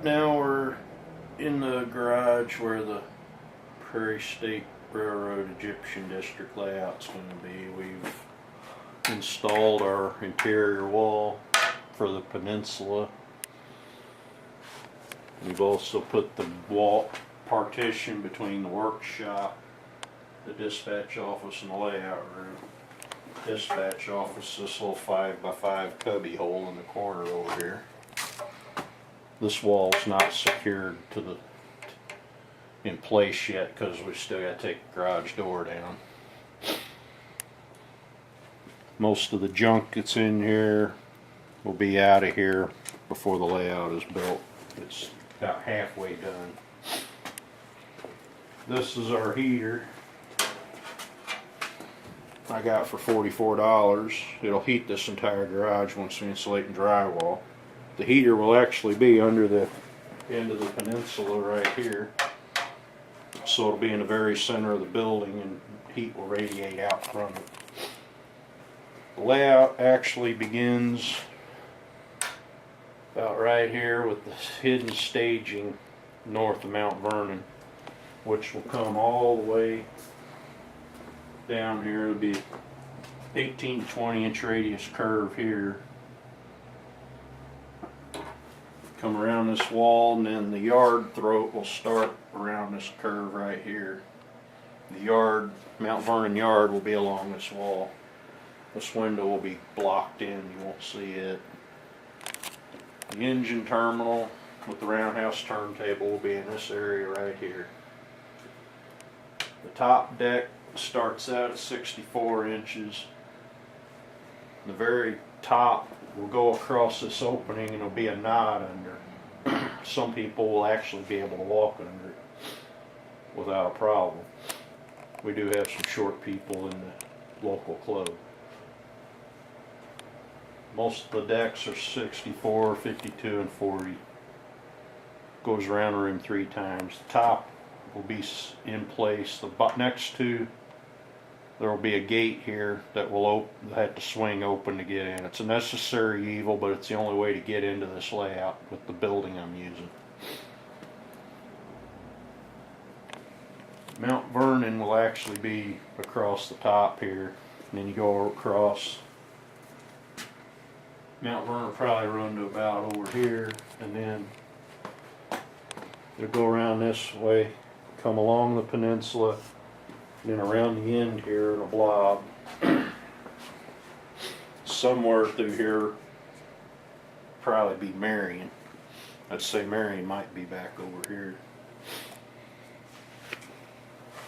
Now we're in the garage where the Prairie State Railroad Egyptian District layout's going to be. We've installed our interior wall for the peninsula. We've also put the wall partition between the workshop, the dispatch office, and the layout room. Dispatch office, this little 5x5 cubby hole in the corner over here. This wall's not secured to the in place yet because we still got to take the garage door down. Most of the junk that's in here will be out of here before the layout is built. It's about halfway done. This is our heater I got for $44. It'll heat this entire garage once we insulate and drywall. The heater will actually be under the end of the peninsula right here. So it'll be in the very center of the building and heat will radiate out from it. The layout actually begins about right here with the hidden staging north of Mount Vernon, which will come all the way down here. It'll be 18 to 20 inch radius curve here. Come around this wall, and then the yard throat will start around this curve right here. The yard, Mount Vernon yard, will be along this wall. This window will be blocked in, you won't see it. The engine terminal with the roundhouse turntable will be in this area right here. The top deck starts out at 64 inches. The very top will go across this opening and it'll be a knot under. Some people will actually be able to walk under it without a problem. We do have some short people in the local club. Most of the decks are 64, 52, and 40. Goes around the room 3 times. The top will be in place. The next to there will be a gate here that will have to swing open to get in. It's a necessary evil, but it's the only way to get into this layout with the building I'm using. Mount Vernon will actually be across the top here, and then you go across. Mount Vernon will probably run to about over here, and then they'll go around this way, come along the peninsula, and then around the end here in a blob. Somewhere through here, probably be Marion. I'd say Marion might be back over here.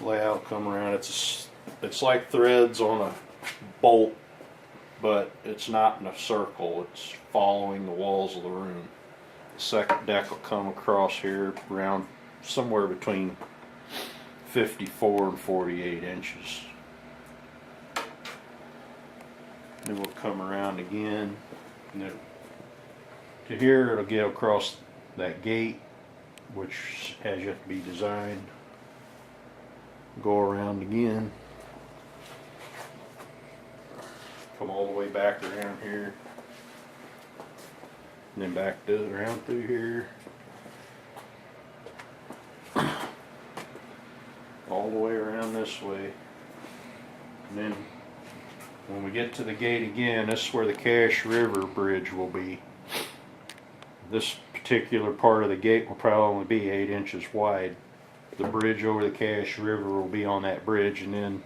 Layout come around. It's like threads on a bolt, but it's not in a circle. It's following the walls of the room. The second deck will come across here around somewhere between 54 and 48 inches. Then we'll come around again. And to here it'll get across that gate, which has yet to be designed. Go around again. Come all the way back around here. And then back around through here. All the way around this way. And then when we get to the gate again, this is where the Cache River Bridge will be. This particular part of the gate will probably only be 8 inches wide. The bridge over the Cache River will be on that bridge, and then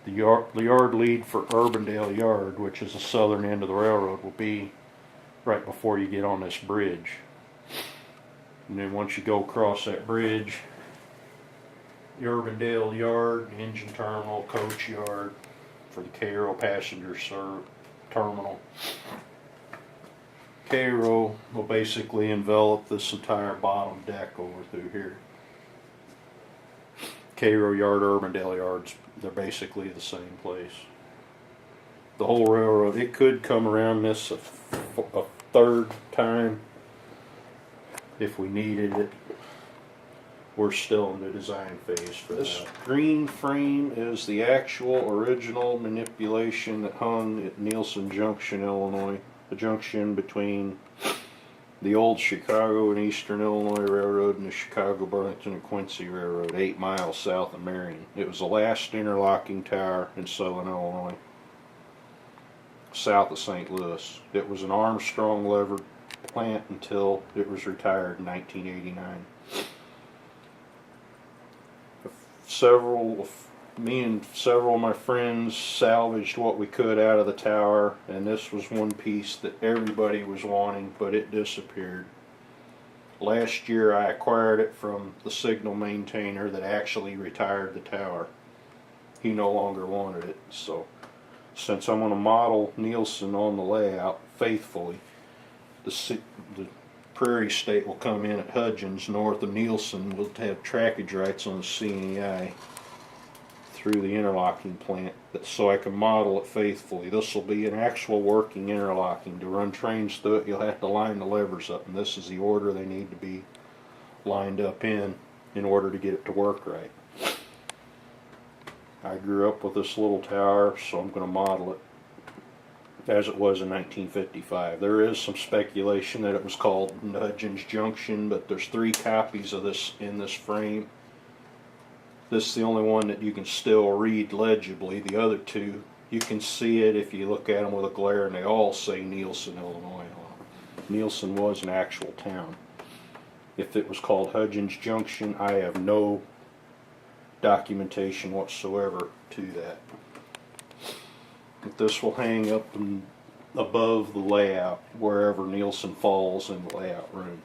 the yard lead for Urbandale Yard, which is the southern end of the railroad, will be right before you get on this bridge. And then once you go across that bridge, the Urbandale Yard, engine terminal, coach yard for the Cairo passenger terminal. Cairo will basically envelop this entire bottom deck over through here. Cairo Yard, Urbandale Yards, they're basically the same place. The whole railroad, it could come around this a third time if we needed it. We're still in the design phase for this. Green frame is the actual original manipulation that hung at Nielsen Junction, Illinois. The junction between The old Chicago and Eastern Illinois Railroad and the Chicago, Burlington, and Quincy Railroad, 8 miles south of Marion. It was the last interlocking tower in southern Illinois, south of St. Louis. It was an Armstrong levered plant until it was retired in 1989. Me and several of my friends salvaged what we could out of the tower, and this was one piece that everybody was wanting, but it disappeared. Last year I acquired it from the signal maintainer that actually retired the tower. He no longer wanted it, so since I'm going to model Nielsen on the layout faithfully, the Prairie State will come in at Hudgens north of Nielsen. We'll have trackage rights on the CNEI through the interlocking plant, so I can model it faithfully. This will be an actual working interlocking. To run trains through it, you'll have to line the levers up, and this is the order they need to be lined up in order to get it to work right. I grew up with this little tower, so I'm going to model it as it was in 1955. There is some speculation that it was called Hudgens Junction, but there's 3 copies of this in this frame. This is the only one that you can still read legibly. The other 2, you can see it if you look at them with a glare, and they all say Nielsen, Illinois. Nielsen was an actual town. If it was called Hudgens Junction, I have no documentation whatsoever to that. But this will hang up above the layout wherever Nielsen falls in the layout room.